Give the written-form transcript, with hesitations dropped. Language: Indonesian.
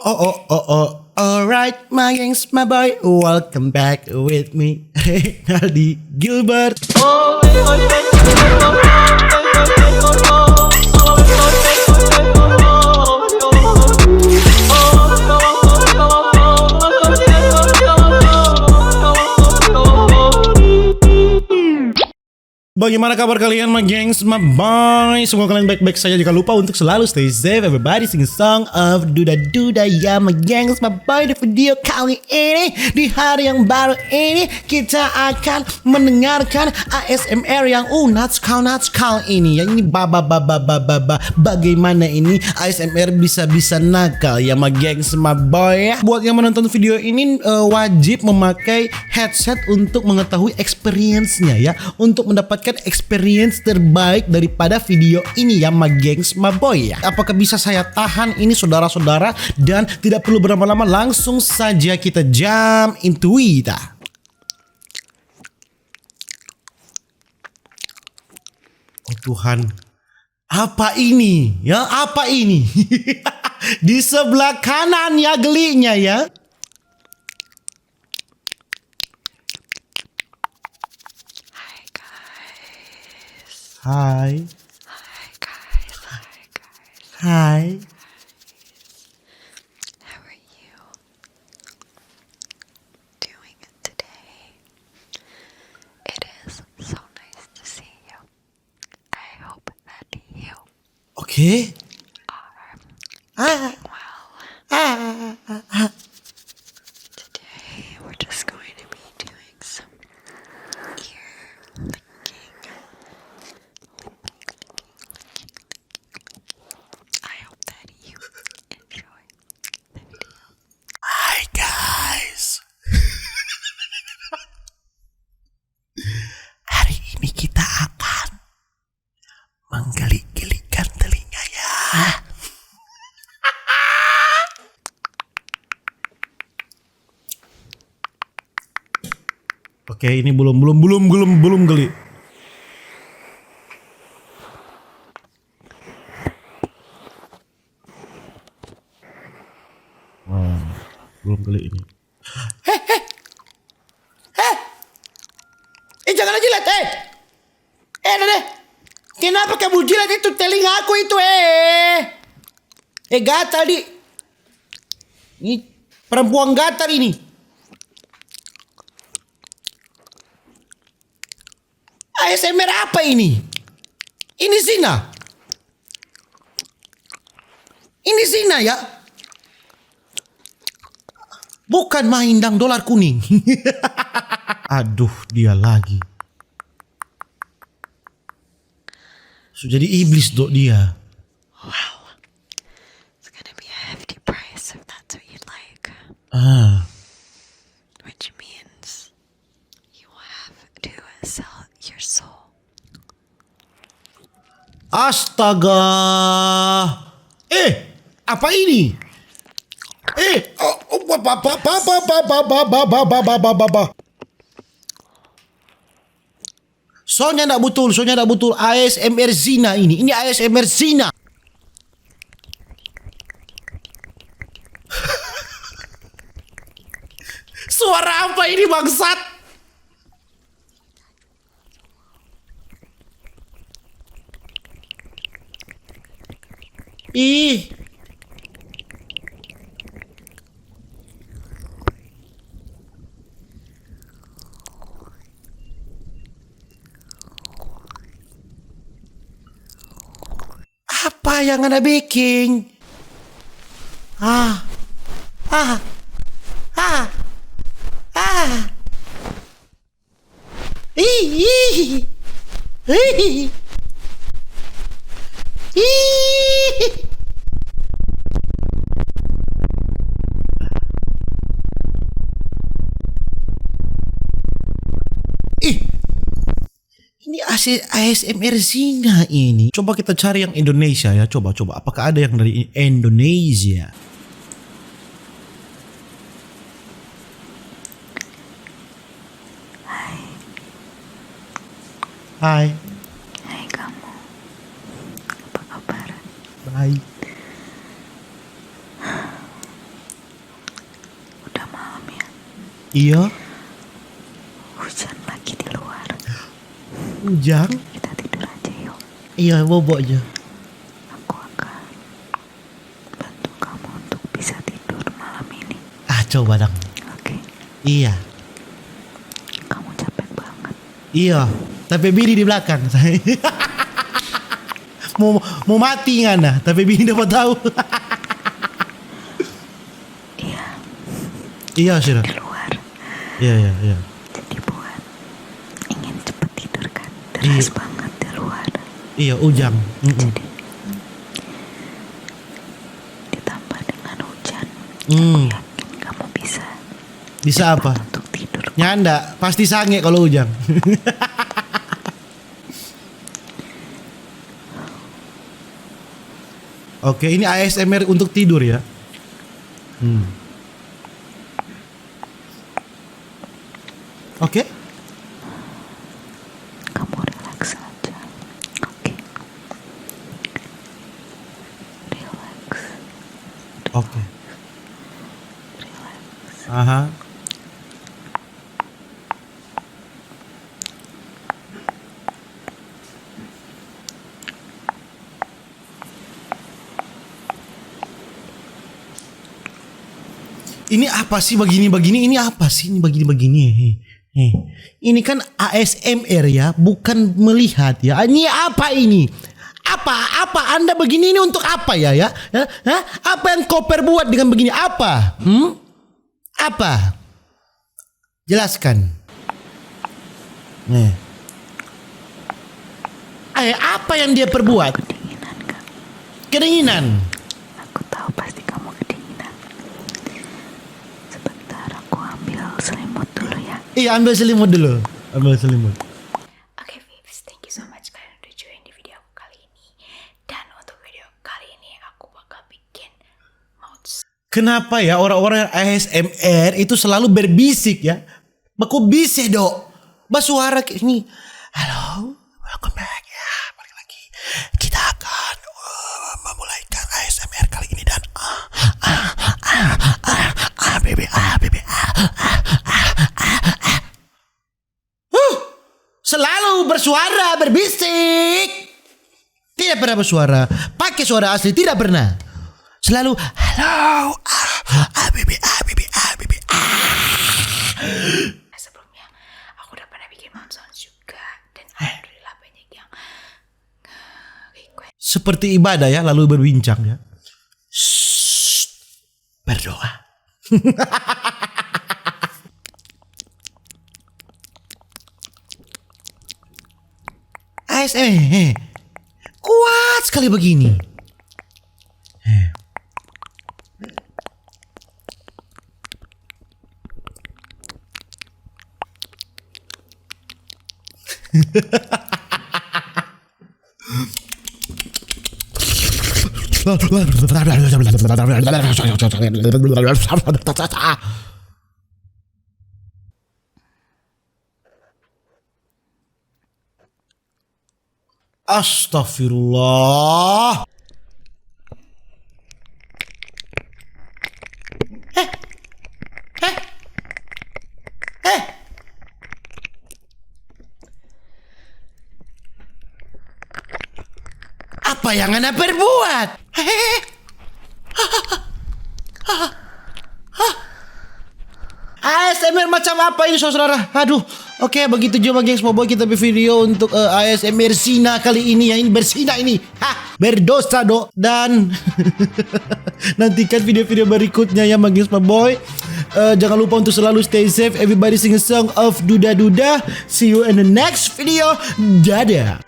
Alright, my gengs, my boy, welcome back with me, Aldi Gilbert. Bagaimana kabar kalian, my gengs, my boy? Semoga kalian baik-baik saja. Jangan lupa untuk selalu stay safe. Everybody sing a song of Duda Duda ya, my gengs, my boy. Di video kali ini, di hari yang baru ini, kita akan mendengarkan ASMR yang natskal ini. Yang ini bagaimana ini ASMR bisa nakal ya, my gengs, my boy. Buat yang menonton video ini wajib memakai headset untuk mengetahui experience-nya ya, untuk mendapatkan experience terbaik daripada video ini ya, my gengs, my boy ya. Apakah bisa saya tahan ini saudara-saudara? Dan tidak perlu berlama-lama, langsung saja kita jump into it. Oh Tuhan, apa ini ya, apa ini? Di sebelah kanan ya gelinya ya. Hi. Hi guys. Hi. How are you doing today? It is so nice to see you. I hope that you Okay. are well. Today we're just going to be doing some ear licking. I hope that you enjoy the video. Hi guys. Hari ini kita akan menggeli-gelikan telinga ya. Oke, ini belum geli. Belum geli ini. Jangan jilat, Dede. Kenapa kamu jilat itu telinga aku itu, gatal di. Ini perempuan gatal ini. ASMR apa ini? Ini zina. Ini zina ya. Bukan main dang dolar kuning. Aduh, dia lagi. Sudah jadi iblis dok dia. Wow. It's gonna be a hefty price if that's what you'd like. Which means you will have to sell your soul. Astaga. Apa ini? Soalnya enggak betul ASMR zina ini. Ini ASMR zina. Suara apa ini bangsat? Ih. Apa yang Anda bikin? Ini ASMR zina ini. Coba kita cari yang Indonesia ya. Coba. Apakah ada yang dari Indonesia? Hai. Hai kamu. Apa kabar? Baik. Iya. Hujan lagi di luar. Hujan. Kita tidur aja yuk. Iya, bobo aja. Aku akan bantu kamu untuk bisa tidur malam ini. Coba dong. Oke. Iya. Kamu capek banget. Iya. Tapi bini di belakang. mau mati ngana, tapi bini dapat tahu. Iya. Iya sudah. Di luar. Iya. Jadi buat ingin cepet tidur kan. Deras banget di luar. Iya, ujang. Jadi ditambah dengan hujan. Yakin kamu Bisa apa? untuk tidur. Nyanda, pasti sange kalau ujang. Oke, ini ASMR untuk tidur ya. Oke. Kamu relax aja. Oke. Relax. Oke. Relax. Aha. Ini apa sih begini-begini? Ini apa sih ini begini-begini? Ini kan ASMR ya, bukan melihat ya. Ini apa ini? Apa Anda begini ini untuk apa ya? Hah? Apa yang kau perbuat dengan begini? Apa? Apa? Jelaskan. Apa yang dia perbuat? Kedinginan kan? Kedinginan. Aku tahu pasti kamu kedinginan. Sebentar aku ambil selimut dulu ya. Iya, ambil selimut dulu. Ambil selimut. Oke, Vips, thank you so much kalian udah join di video aku kali ini. Dan untuk video kali ini aku bakal bikin mods. Kenapa ya orang-orang ASMR itu selalu berbisik ya? Baku bisik dok. Basuara kayak ini. Halo, welcome back ya. Balik lagi. Kita akan memulaikan ASMR kali ini dan selalu bersuara berbisik. Tidak pernah bersuara. Pakai suara asli tidak pernah. Selalu halo. Sebelumnya aku udah pernah bikin mods juga dan alhamdulillah banyak yang request. Seperti ibadah ya, lalu berbincang ya. Shh, berdoa. ASMR kuat sekali begini. Astagfirullah. Apa yang Anda perbuat? ASMR macam apa ini saudara? Aduh, oke, begitu juga gengs Boboiboy kita video untuk ASMR Sina kali ini ya. Ini bersina ini. Berdosa dok. Dan nantikan video-video berikutnya ya gengs Boboiboy. Jangan lupa untuk selalu stay safe. Everybody sing a song of Duda Duda. See you in the next video. Dadah.